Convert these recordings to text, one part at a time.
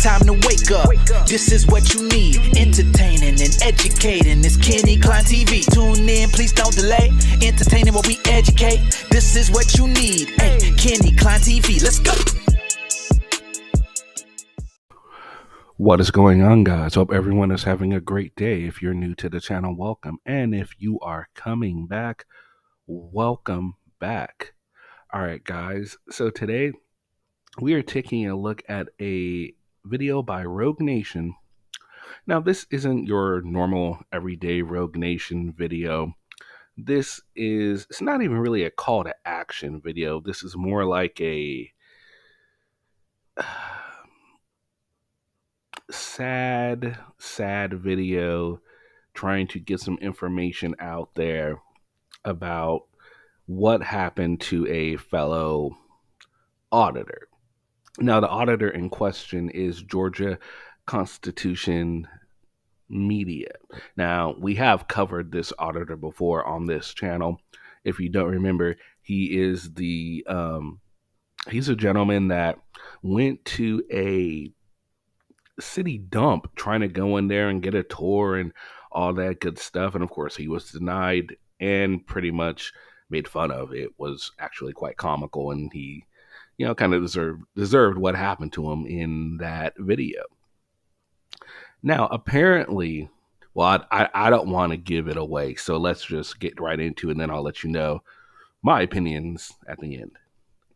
time to wake up. This is what you need, entertaining and educating. It's Kenny Klein TV. Tune in, please don't delay. Entertaining while we educate. This is what you need. Hey, Kenny Klein TV, let's go. What is going on, guys? Hope everyone is having a great day. If you're new to the channel, welcome. And if you are coming back, welcome back. All right, guys. So today we are taking a look at a video by Rogue Nation. Now, this isn't your normal everyday Rogue Nation video. It's not even really a call to action video. This is more like a sad video trying to get some information out there about what happened to a fellow auditor. Now, the auditor in question is Georgia Constitution Media. Now, we have covered this auditor before on this channel. If you don't remember, he is he's a gentleman that went to a city dump trying to go in there and get a tour and all that good stuff. And of course, he was denied and pretty much made fun of. It was actually quite comical, and he, kind of deserved what happened to him in that video. Now, apparently, well, I don't want to give it away, so let's just get right into it, and then I'll let you know my opinions at the end,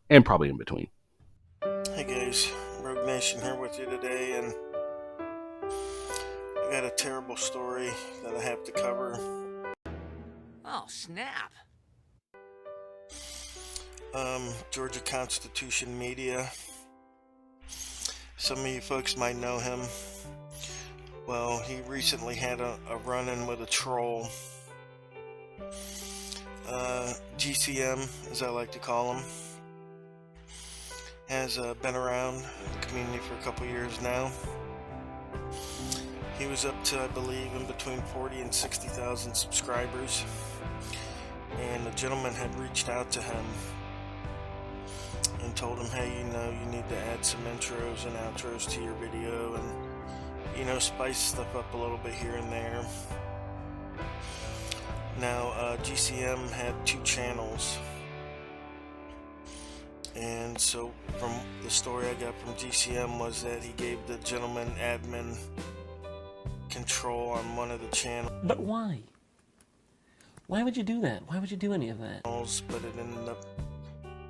and probably in between. Hey guys, Rogue Nation here with you today, and I got a terrible story that I have to cover. Oh, snap. Georgia Constitution Media. Some of you folks might know him. Well, he recently had a run-in with a troll. GCM, as I like to call him, has been around the community for a couple years now. He was up to, I believe, in between 40 and 60,000 subscribers, and the gentleman had reached out to him and told him, hey, you need to add some intros and outros to your video and, spice stuff up a little bit here and there. Now, GCM had 2 channels, and so from the story I got from GCM was that he gave the gentleman admin control on one of the channels. But why? Why would you do that? Why would you do any of that? But it ended up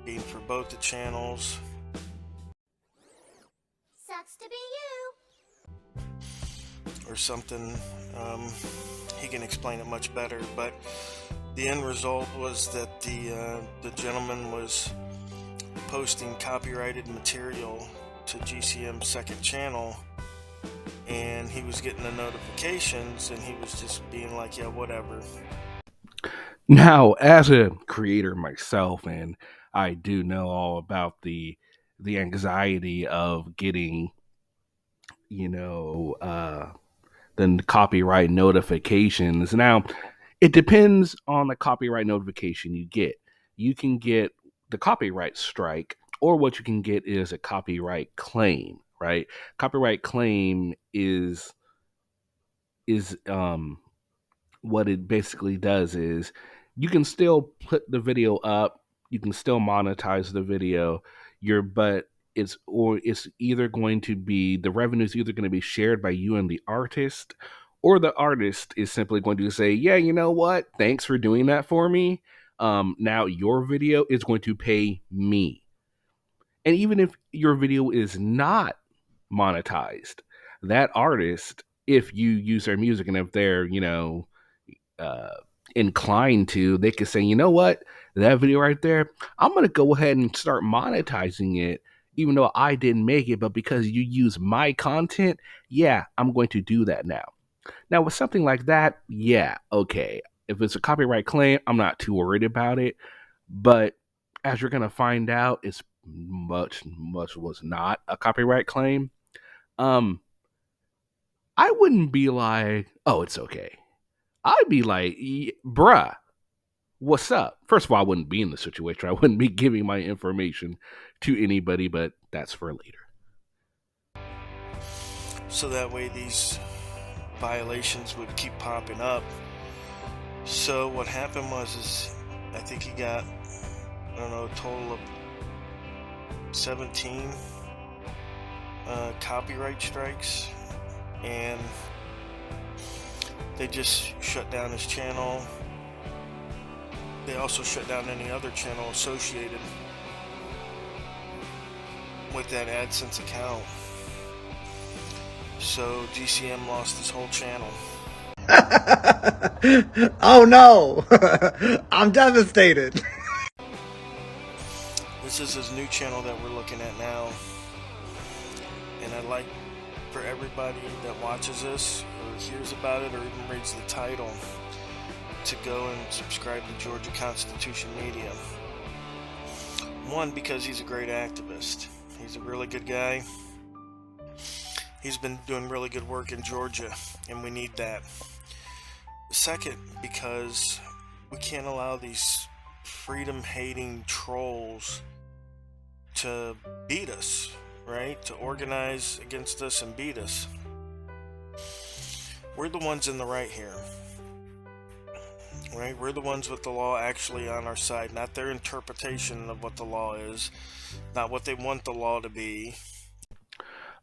being for both the channels. Sucks to be you. Or something. He can explain it much better, but the end result was that the gentleman was posting copyrighted material to GCM's second channel, and he was getting the notifications, and he was just being like, yeah, whatever. Now, as a creator myself, and I do know all about the anxiety of getting, the copyright notifications. Now, it depends on the copyright notification you get. You can get the copyright strike, or what you can get is a copyright claim, right? Copyright claim is what it basically does is you can still put the video up, you can still monetize the video, but it's either going to be, the revenue is either going to be shared by you and the artist, or the artist is simply going to say, yeah, you know what? Thanks for doing that for me. Now your video is going to pay me. And even if your video is not monetized, that artist, if you use their music and if they're, inclined to, they could say, you know what? That video right there, I'm going to go ahead and start monetizing it, even though I didn't make it, but because you use my content, yeah, I'm going to do that now. Now, with something like that, yeah, okay. If it's a copyright claim, I'm not too worried about it. But as you're going to find out, it's much was not a copyright claim. I wouldn't be like, oh, it's okay. I'd be like, bruh, what's up? First of all, I wouldn't be in the situation. I wouldn't be giving my information to anybody, but that's for later. so that way these violations would keep popping up. So what happened was I think he got, I don't know, a total of 17 copyright strikes, and they just shut down his channel. They also shut down any other channel associated with that AdSense account. So GCM lost his whole channel. Oh no! I'm devastated. This is his new channel that we're looking at now. And I'd like for everybody that watches this or hears about it or even reads the title to go and subscribe to Georgia Constitution Media. One, because he's a great activist. He's a really good guy. He's been doing really good work in Georgia, and we need that. Second, because we can't allow these freedom-hating trolls to beat us, right? To organize against us and beat us. We're the ones in the right here, right? We're the ones with the law actually on our side, not their interpretation of what the law is, not what they want the law to be.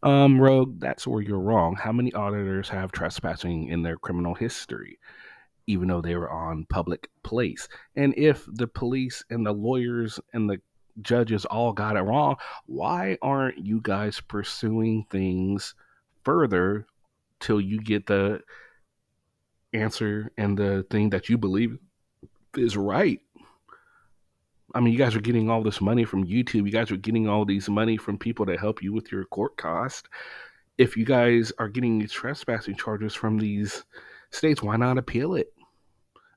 Rogue, that's where you're wrong. How many auditors have trespassing in their criminal history, even though they were on public place? And if the police and the lawyers and the judges all got it wrong, why aren't you guys pursuing things further till you get the answer and the thing that you believe is right? I mean, you guys are getting all this money from YouTube. You guys are getting all these money from people to help you with your court cost. If you guys are getting these trespassing charges from these states, why not appeal it?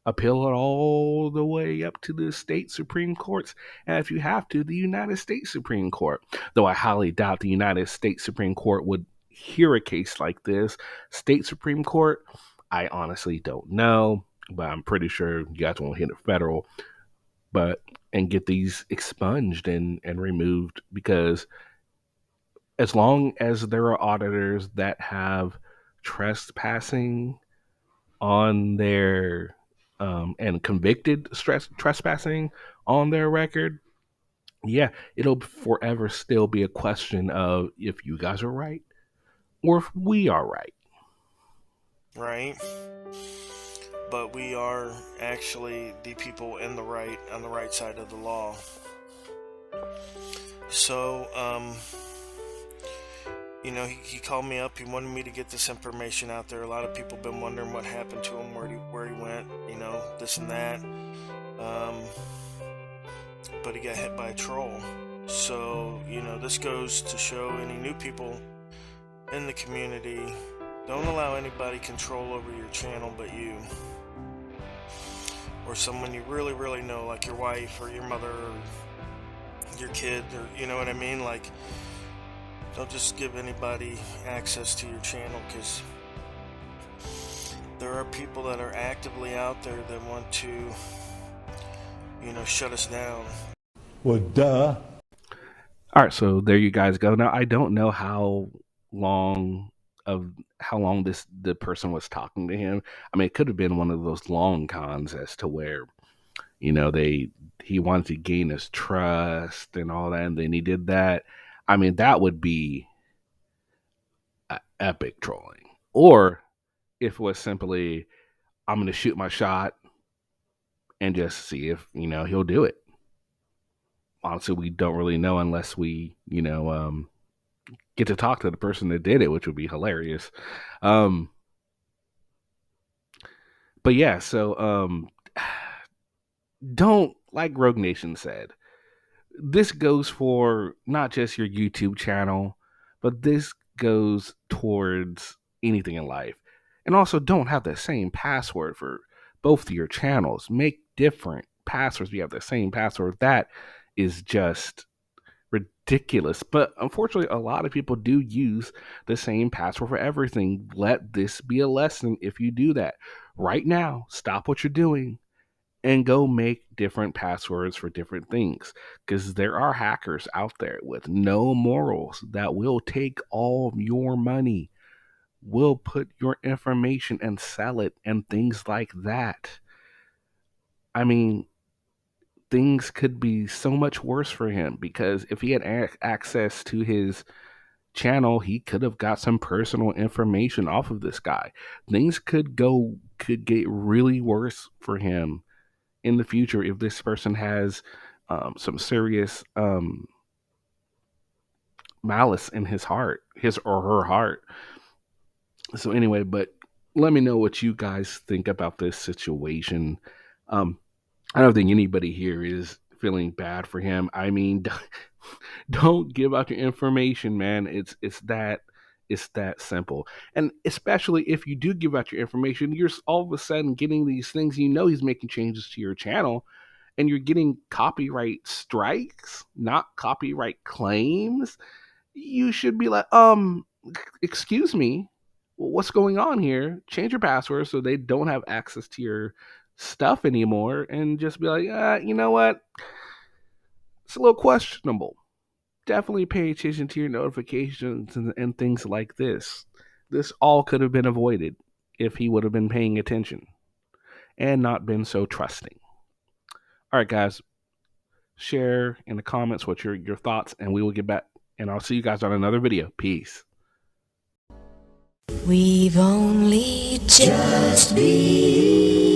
Appeal it all the way up to the state Supreme Courts. And if you have to, the United States Supreme Court. Though I highly doubt the United States Supreme Court would hear a case like this. State Supreme Court, I honestly don't know. But I'm pretty sure you guys won't hit it federal. And get these expunged and removed, because as long as there are auditors that have trespassing on their and convicted trespassing on their record, yeah, it'll forever still be a question of if you guys are right or if we are right. Right? But we are actually the people in the right, on the right side of the law. So, he called me up. He wanted me to get this information out there. A lot of people have been wondering what happened to him, where he went, this and that. But he got hit by a troll. So, this goes to show any new people in the community, don't allow anybody control over your channel but you. Or someone you really, really know, like your wife or your mother or your kid, or you know what I mean? Like, don't just give anybody access to your channel, because there are people that are actively out there that want to, shut us down. Well, duh. All right, so there you guys go. Now, I don't know how long the person was talking to him. I mean, it could have been one of those long cons as to where, he wanted to gain his trust and all that, and then he did that. I mean, that would be epic trolling. Or if it was simply, I'm going to shoot my shot and just see if, he'll do it. Honestly, we don't really know unless we, get to talk to the person that did it, which would be hilarious. But yeah, so don't, like Rogue Nation said, this goes for not just your YouTube channel, but this goes towards anything in life. And also, don't have the same password for both of your channels. Make different passwords. If you have the same password, that is just ridiculous. But unfortunately, a lot of people do use the same password for everything. Let this be a lesson. If you do that right now, stop what you're doing and go make different passwords for different things, because there are hackers out there with no morals that will take all of your money will put your information and sell it and things like that. I mean, things could be so much worse for him because if he had access to his channel, he could have got some personal information off of this guy. Things could get really worse for him in the future if this person has some serious malice in his or her heart. So anyway, but let me know what you guys think about this situation. I don't think anybody here is feeling bad for him. I mean, don't give out your information, man. It's that simple. And especially if you do give out your information, you're all of a sudden getting these things. You know, he's making changes to your channel, and you're getting copyright strikes, not copyright claims. You should be like, excuse me, what's going on here? Change your password so they don't have access to your stuff anymore, and just be like, you know what? It's a little questionable. Definitely pay attention to your notifications and things like this. This all could have been avoided if he would have been paying attention and not been so trusting. All right, guys, share in the comments what your thoughts, and we will get back. And I'll see you guys on another video. Peace. We've only just begun.